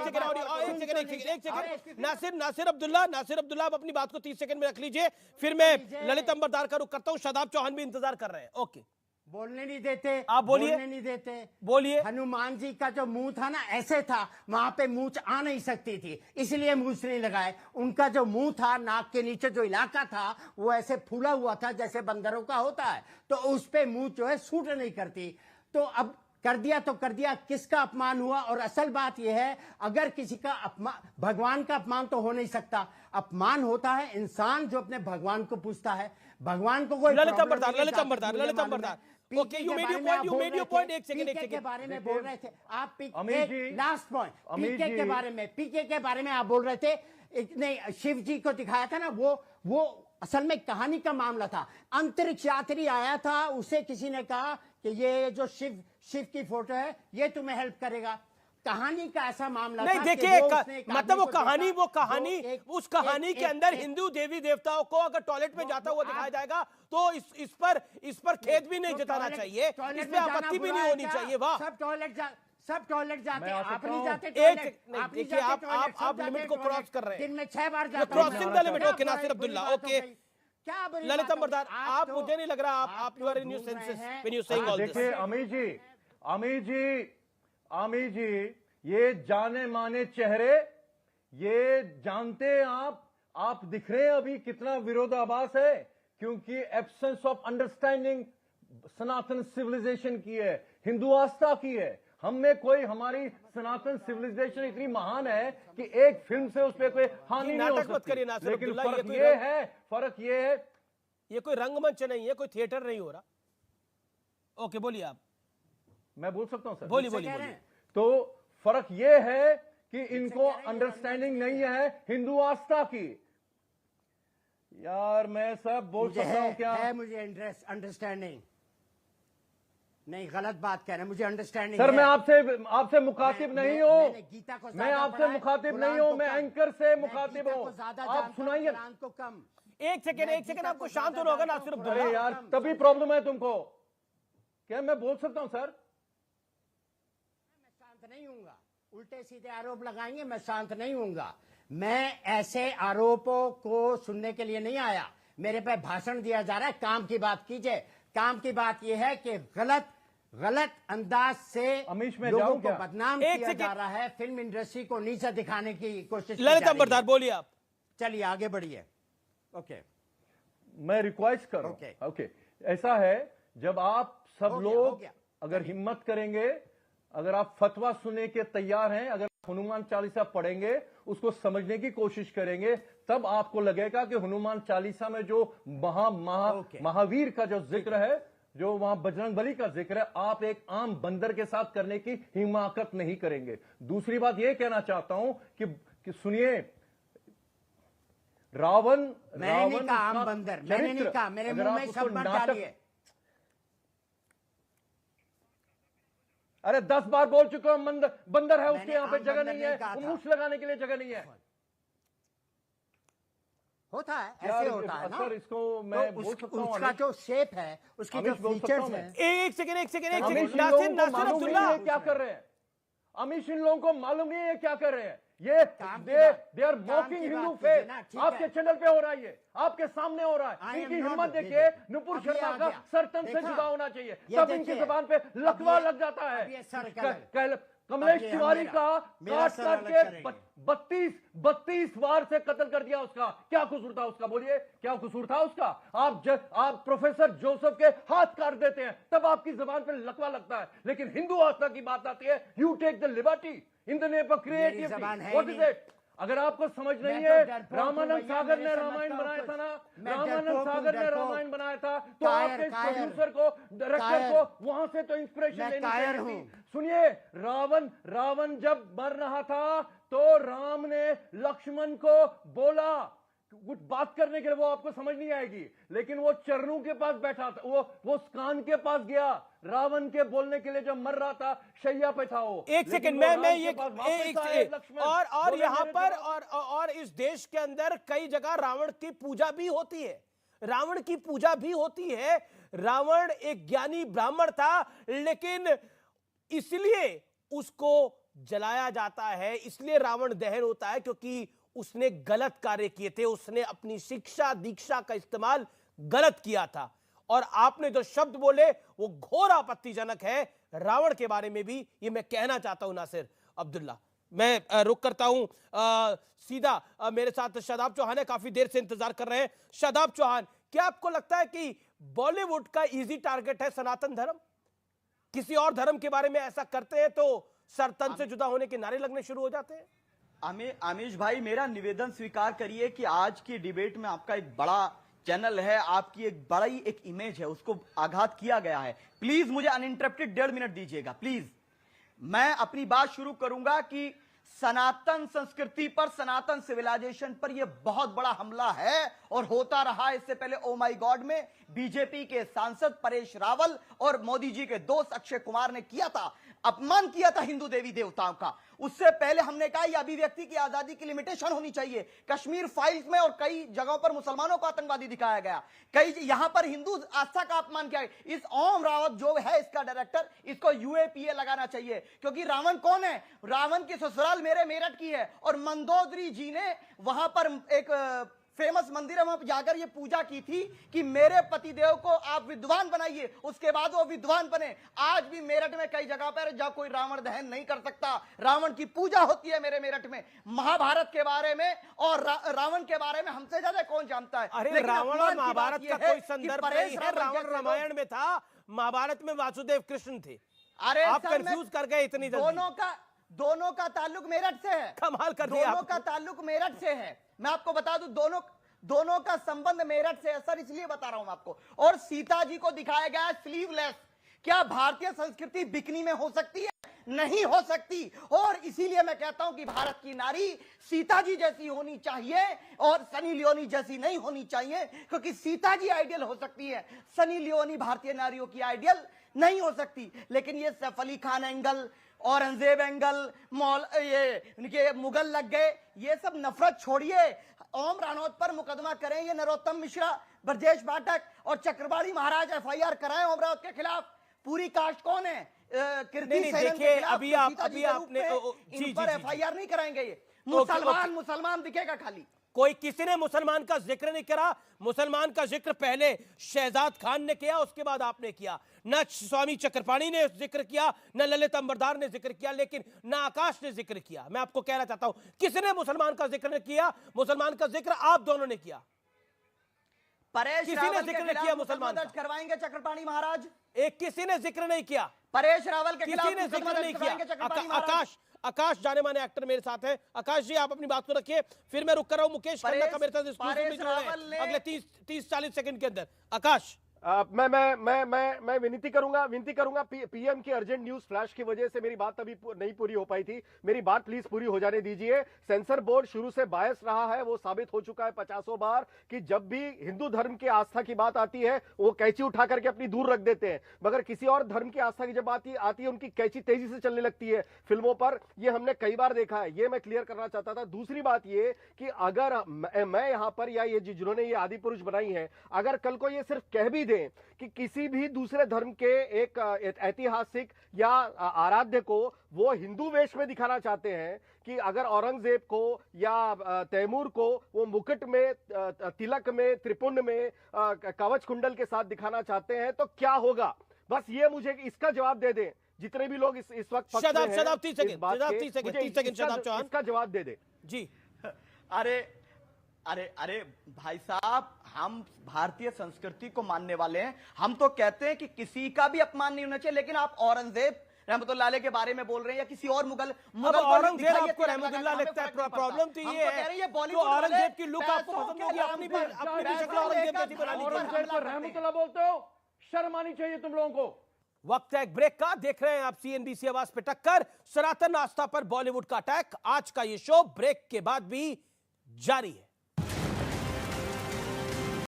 Second Nasir Abdullah आप अपनी बात को 30 सेकंड में रख लीजिए, फिर मैं ललित अंबरदार का रुख करता हूं। शादाब चौहान भी इंतजार कर रहे हैं। ओके, बोलने नहीं देते, आप बोलिए, बोलने नहीं देते, बोलिए। हनुमान जी का जो मुंह था ना ऐसे था, वहां पे मूंछ आ नहीं सकती थी, इसलिए मूंछ नहीं लगाए। उनका जो मुंह था, नाक के नीचे जो इलाका था वो ऐसे फूला हुआ था जैसे बंदरों का होता है, तो उस पे मुंह जो है सूट नहीं करती। तो अब कर दिया तो कर दिया, किसका अपमान हुआ? और असल बात यह है, अगर किसी का अपमान, भगवान का अपमान तो हो नहीं सकता। अपमान होता है इंसान जो अपने भगवान को पूछता है। भगवान को कोई Lalit Ambardar okay, you made your point. एक सेकंड के बारे में बोल रहे थे आप। लास्ट पॉइंट, पीके के बारे में, पीके के बारे में आप बोल रहे थे। नहीं, शिव जी को दिखाया था ना, वो असल में कहानी का मामला था। अंतरिक्ष यात्री आया था, उसे किसी ने कहा कि ये जो शिव की फोटो है ये तुम्हें हेल्प करेगा। कहानी का ऐसा मामला नहीं, देखिए मतलब वो कहानी उस कहानी के अंदर हिंदू देवी देवताओं को अगर टॉयलेट में जाता हुआ दिखाया जाएगा तो इस पर खेद भी नहीं जताना चाहिए, इसमें आपत्ति भी नहीं होनी चाहिए। वाह, सब टॉयलेट जाते हैं, आप नहीं जाते? देखिए आप लिमिट को क्रॉस कर रहे हैं, दिन में 6 बार जाते हैं, crossing the limit. Okay Nasir Abdullah, okay क्या ललित अंबरदार, आप मुझे नहीं लग रहा आप you are in your senses when you saying all this. देखिए अमी जी ये जाने माने चेहरे, ये जानते हैं आप दिख रहे हैं अभी कितना विरोधाभास है, क्योंकि absence of understanding Sanatan civilisation की है, हिंदू आस्था की है। हम में कोई, हमारी सनातन सिविलाइजेशन इतनी महान है कि एक फिल्म से उस पर कोई हानि नहीं हो सकती। लेकिन फर्क ये है ये कोई रंगमंच नहीं है, कोई थिएटर नहीं हो रहा। ओके बोलिए आप। मैं बोल सकता हूं सर? बोलिए। तो फर्क ये है कि इनको अंडरस्टैंडिंग नहीं है हिंदू आस्था की। यार मैं सब बोल सकता हूं क्या? है मुझे अंडरस्टैंडिंग नहीं, गलत बात कह रहे हैं, मुझे अंडरस्टैंडिंग सर। मैं आपसे मुखातिब नहीं हूं, मैं आपसे मुखातिब नहीं हूं, मैं एंकर से मुखातिब हूं। आप सुनाइए को कम। एक सेकंड आपको शांत होना होगा नासिर अब्दुल्ला। यार तभी प्रॉब्लम है तुमको। क्या मैं बोल सकता हूं सर? मैं शांत नहीं हूंगा, उल्टे सीधे आरोप लगाएंगे, मैं शांत नहीं हूंगा। मैं ऐसे आरोपों को सुनने के लिए नहीं आया, मेरे पे भाषण दिया जा रहा है। काम की बात कीजिए। काम की बात यह है कि गलत अंदाज से लोगों को बदनाम किया जा रहा है, फिल्म इंडस्ट्री को नीचे दिखाने की कोशिश। ललित अंबरदार बोलिए आप। चलिए आगे बढ़िए। ओके, मैं रिक्वेस्ट कर रहा हूं। ओके, ऐसा है, जब आप सब लोग अगर हिम्मत करेंगे, अगर आप फतवा सुनने के तैयार हैं, अगर हनुमान चालीसा पढ़ेंगे, उसको समझने की कोशिश करेंगे, तब आपको लगेगा कि हनुमान चालीसा में जो महावीर का जो जिक्र है, जो वहां बजरंग बली का जिक्र है, आप एक आम बंदर के साथ करने की हिमाकत नहीं करेंगे। दूसरी बात यह कहना चाहता हूं कि सुनिए, रावण का आम बंदर मैंने नहीं कहा, मेरे मुंह में शब्द मत डालिए। अरे 10 बार बोल चुका हूं, बंदर है उसके यहाँ पे जगह नहीं है, मूछ लगाने के लिए जगह नहीं है। होता है, ऐसे होता है ना सर। इसको मैं तो उसका जो शेप है, उसकी जो फीचर्स हैं। एक सेकंड नासिर अब्दुल्ला क्या कर रहे हैं? अमीश इन लोगों को मालूम नहीं है क्या कर रहे हैं। ये they are mocking Hindu faith. आपके चैनल पे हो रहा है, ये आपके सामने हो रहा है। इनकी हिम्मत देखिए, नुपुर शर्मा का सर तन से जुदा होना चाहिए, तब इनकी जुबान पे लकवा लग जाता है। कमलेश तिवारी का काट के 32 वार से कत्ल कर दिया। उसका क्या कसूर था? उसका बोलिए, क्या कसूर था उसका? आप प्रोफेसर जोसेफ के हाथ काट देते हैं, तब आपकी जुबान पे लकवा लगता है। लेकिन हिंदू आस्था की बात आती है, you take the liberty in the name of creativity. What is it? अगर आपको समझ नहीं है, रामानंद सागर ने रामायण बनाया था ना, रामानंद सागर ने रामायण बनाया था, तो आपके प्रोड्यूसर को, डायरेक्टर को वहां से तो इंस्पिरेशन लेनी चाहिए थी। सुनिए, रावण जब मर रहा था तो राम ने लक्ष्मण को बोला कुछ बात करने के लिए, वो आपको समझ नहीं आएगी, लेकिन वो चरणों के पास बैठा था, वो कान के पास गया रावण के बोलने के लिए, जब मर रहा था शैया पे था वो। एक सेकंड, मैं ये और यहाँ पर और इस देश के अंदर कई जगह रावण की पूजा भी होती है, रावण की पूजा भी होती है। रावण एक ज्ञानी ब्राह्मण था, लेकिन इसलिए उसको जलाया जाता है, इसलिए रावण दहन होता है क्योंकि उसने गलत कार्य किए थे, उसने अपनी शिक्षा दीक्षा का इस्तेमाल गलत किया था। और आपने जो शब्द बोले वो घोर आपत्तिजनक है रावण के बारे में भी, ये मैं कहना चाहता हूं नासिर अब्दुल्ला। मैं रुक करता हूं सीधा मेरे साथ शादाब चौहान है, काफी देर से इंतजार कर रहे हैं। शादाब चौहान, क्या आपको लगता है कि बॉलीवुड का इजी टारगेट है सनातन धर्म? किसी और धर्म के बारे में ऐसा करते हैं तो सर तन से जुदा होने के नारे लगने शुरू हो जाते हैं? आमिश भाई, मेरा निवेदन स्वीकार करिए कि आज की डिबेट में आपका एक बड़ा चैनल है, आपकी एक बड़ी एक इमेज है, उसको आघात किया गया है। प्लीज मुझे अनइंटरप्टेड 1.5 मिनट दीजिएगा प्लीज। मैं अपनी बात शुरू करूंगा कि सनातन संस्कृति पर, सनातन सिविलाइजेशन पर यह बहुत बड़ा हमला है और होता रहा। इससे पहले ओ माई गॉड में बीजेपी के सांसद परेश रावल और मोदी जी के दोस्त अक्षय कुमार ने किया था, अपमान किया था हिंदू देवी देवताओं का। उससे पहले हमने कहा यह अभिव्यक्ति की आजादी की लिमिटेशन होनी चाहिए। कश्मीर फाइल्स में और कई जगहों पर मुसलमानों को आतंकवादी दिखाया गया, कई यहां पर हिंदू आस्था का अपमान किया गया। इस ओम रावत जो है इसका डायरेक्टर, इसको यूएपीए लगाना चाहिए, क्योंकि रावण कौन है? रावण की ससुराल मेरे मेरठ की है और मंदोदरी जी ने वहां पर एक फेमस मंदिर है, वहां पर जाकर ये पूजा की थी कि मेरे पतिदेव को आप विद्वान बनाइए, उसके बाद वो विद्वान बने। आज भी मेरठ में कई जगह पर जहां कोई रावण दहन नहीं कर सकता, रावण की पूजा होती है मेरे मेरठ में। महाभारत के बारे में और रावण के बारे में हमसे ज्यादा कौन जानता है? अरे रावण और महाभारत का कोई संदर्भ नहीं है। रावण रामायण में था, महाभारत में वासुदेव कृष्ण थे। अरे आप कंफ्यूज कर गए इतनी जल्दी। दोनों का ताल्लुक मेरठ से है। कमाल कर दिया। दोनों का ताल्लुक मेरठ से है। मैं आपको बता दूं, दोनों का संबंध मेरठ से है सर, इसलिए बता रहा हूं आपको। और सीता जी को दिखाया गया स्लीवलेस। क्या भारतीय संस्कृति बिकनी में हो सकती है? नहीं हो सकती। और इसीलिए मैं कहता हूं कि भारत की नारी सीता जी जैसी होनी चाहिए और सनी लियोनी जैसी नहीं होनी चाहिए, क्योंकि सीता जी आइडियल हो सकती है, सनी लियोनी भारतीय नारियों की आइडियल नहीं हो सकती। लेकिन ये सैफ अली खान एंगल, औरंगजेब एंगल, ये मुगल लग गए, ये सब नफरत छोड़िए। ओम रानौत पर मुकदमा करें, ये नरोत्तम मिश्रा, ब्रजेश पाठक और चक्रवाली महाराज एफआईआर कराएं ओम रानौत के खिलाफ। पूरी कास्ट कौन है? कीर्ति सेनन के खिलाफ अभी आपने इन पर एफआईआर नहीं कराएंगे। ये मुसलमान दिखेगा खाली। कोई किसी ने मुसलमान का जिक्र नहीं करा। मुसलमान का जिक्र पहले शहजाद खान ने किया, उसके बाद आपने किया। न स्वामी चक्रपाणी ने जिक्र किया, न ललित अंबरदार ने जिक्र किया, लेकिन न आकाश ने जिक्र किया। मैं आपको कहना चाहता हूं, किसी ने मुसलमान का जिक्र नहीं किया। मुसलमान का जिक्र आप दोनों ने किया। परेश किसी ने जिक्र नहीं किया मुसलमान दर्ज करवाएंगे चक्रपाणी महाराज। एक किसी ने जिक्र नहीं किया। परेश रावल के खिलाफ किसी ने जिक्र नहीं किया। आकाश जाने माने एक्टर मेरे साथ है। आकाश जी, आप अपनी बात को रखिए, फिर मैं रुक कर रहा हूं। मुकेश खन्ना का मेरे साथ एक्सक्लूसिव में जुड़ रहे हैं अगले 30-40 सेकंड के अंदर। आकाश, मैं विनती करूंगा पीएम की अर्जेंट न्यूज फ्लैश की वजह से मेरी बात अभी नहीं पूरी हो पाई थी। मेरी बात प्लीज पूरी हो जाने दीजिए। सेंसर बोर्ड शुरू से बायस रहा है, वो साबित हो चुका है 50 बार कि जब भी हिंदू धर्म की आस्था की बात आती है वो कैंची उठा करके अपनी दूर रख देते हैं, मगर किसी और धर्म की आस्था की जब आती है उनकी कैंची तेजी से चलने लगती है फिल्मों पर। ये हमने कई बार देखा है, ये मैं क्लियर करना चाहता था। दूसरी बात ये कि अगर मैं यहां पर या ये जिन्होंने ये आदि पुरुष बनाई है, अगर कल को ये सिर्फ कह भी कि किसी भी दूसरे धर्म के एक ऐतिहासिक या आराध्य को वो हिंदू वेश में दिखाना चाहते हैं, कि अगर औरंगजेब को या तैमूर को वो मुकुट में, तिलक में, त्रिपुंड में, कवच कुंडल के साथ दिखाना चाहते हैं, तो क्या होगा? बस ये मुझे इसका जवाब दे दें जितने भी लोग इस वक्त इसका जवाब दे दे जी। अरे भाई साहब, हम भारतीय संस्कृति को मानने वाले हैं। हम तो कहते हैं कि किसी का भी अपमान नहीं होना चाहिए, लेकिन आप औरंगजेब रहमतुल्लाह अलैह के बारे में बोल रहे हैं या किसी और मुगल औरंगजेब आपको रहमतुल्लाह लगता है। प्रॉब्लम तो ये है कि औरंगजेब की लुक आपको पसंद होगी, अपनी शक्ल औरंगजेब जैसी बना ली। औरंगजेब को रहमतुल्लाह बोलते हो, शर्म आनी चाहिए तुम लोगों को। वक्त है एक ब्रेक का। देख रहे हैं आप सीएनबीसी आवाज पे टक्कर, सनातन आस्था पर बॉलीवुड का अटैक। आज का ये शो ब्रेक के बाद भी जारी है।